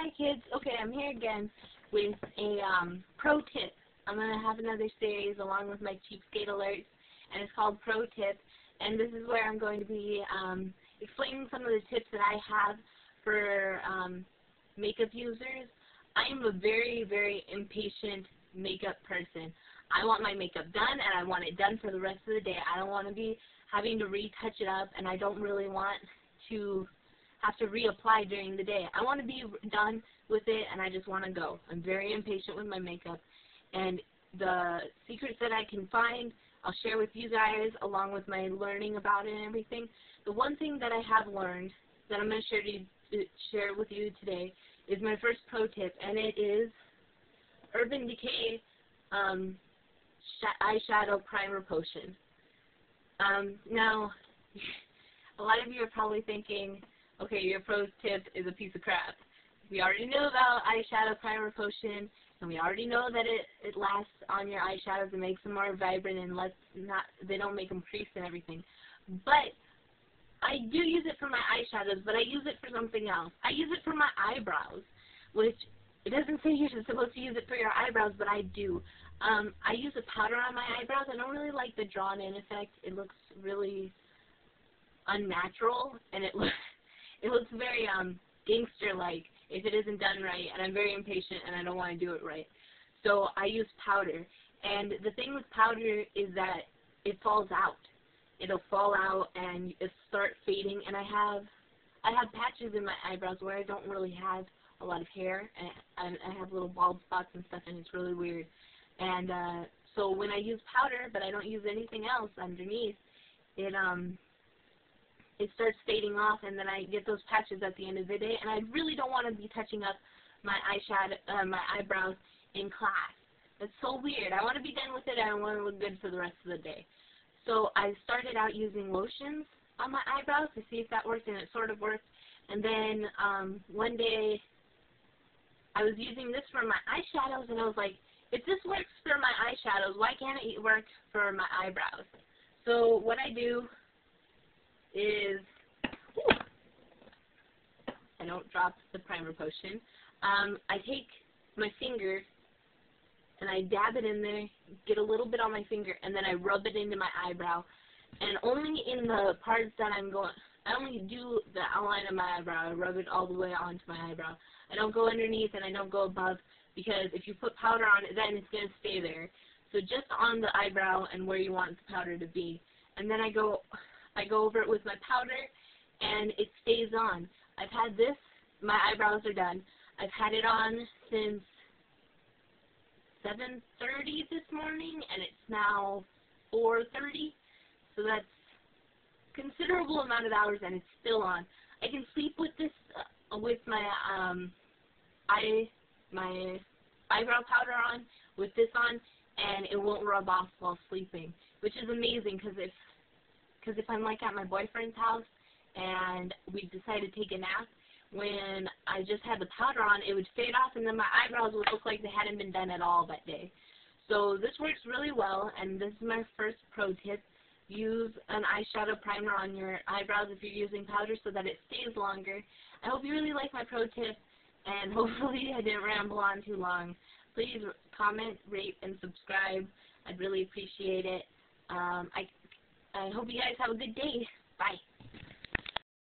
Hi kids. Okay, I'm here again with a pro tip. I'm going to have another series along with my cheapskate alerts, and it's called Pro Tip. And this is where I'm going to be explaining some of the tips that I have for makeup users. I am a very, very impatient makeup person. I want my makeup done, and I want it done for the rest of the day. I don't want to be having to retouch it up, and I don't really want to have to reapply during the day. I want to be done with it, and I just want to go. I'm very impatient with my makeup, and the secrets that I can find, I'll share with you guys along with my learning about it and everything. The one thing that I have learned that I'm going to share with you today is my first pro tip, and it is Urban Decay eyeshadow primer potion. Now, a lot of you are probably thinking, okay, your pro tip is a piece of crap. We already know about eyeshadow primer potion, and we already know that it lasts on your eyeshadows and makes them more vibrant and they don't make them crease and everything. But I do use it for my eyeshadows, but I use it for something else. I use it for my eyebrows, which it doesn't say you're supposed to use it for your eyebrows, but I do. I use a powder on my eyebrows. I don't really like the drawn-in effect. It looks really unnatural, and it looks very gangster-like if it isn't done right, and I'm very impatient and I don't want to do it right. So I use powder, and the thing with powder is that it falls out. It'll fall out and it'll start fading, and I have patches in my eyebrows where I don't really have a lot of hair, and I have little bald spots and stuff, and it's really weird. And so when I use powder, but I don't use anything else underneath, it starts fading off, and then I get those patches at the end of the day, and I really don't want to be touching up my my eyebrows in class. That's so weird. I want to be done with it, and I want to look good for the rest of the day. So I started out using lotions on my eyebrows to see if that worked, and it sort of worked. And then one day I was using this for my eyeshadows, and I was like, if this works for my eyeshadows, why can't it work for my eyebrows? So what I do is, I don't drop the primer potion, I take my finger and I dab it in there, get a little bit on my finger, and then I rub it into my eyebrow. And only in the parts that I only do the outline of my eyebrow. I rub it all the way onto my eyebrow. I don't go underneath and I don't go above, because if you put powder on it, then it's going to stay there. So just on the eyebrow and where you want the powder to be. And then I go over it with my powder, and it stays on. I've had this, my eyebrows are done. I've had it on since 7:30 this morning, and it's now 4:30. So that's a considerable amount of hours, and it's still on. I can sleep with this, with my eyebrow powder on, with this on, and it won't rub off while sleeping, which is amazing, because if I'm like at my boyfriend's house and we decide to take a nap, when I just had the powder on, it would fade off, and then my eyebrows would look like they hadn't been done at all that day. So this works really well, and this is my first pro tip. Use an eyeshadow primer on your eyebrows if you're using powder so that it stays longer. I hope you really like my pro tip, and hopefully I didn't ramble on too long. Please comment, rate, and subscribe. I'd really appreciate it. I hope you guys have a good day. Bye.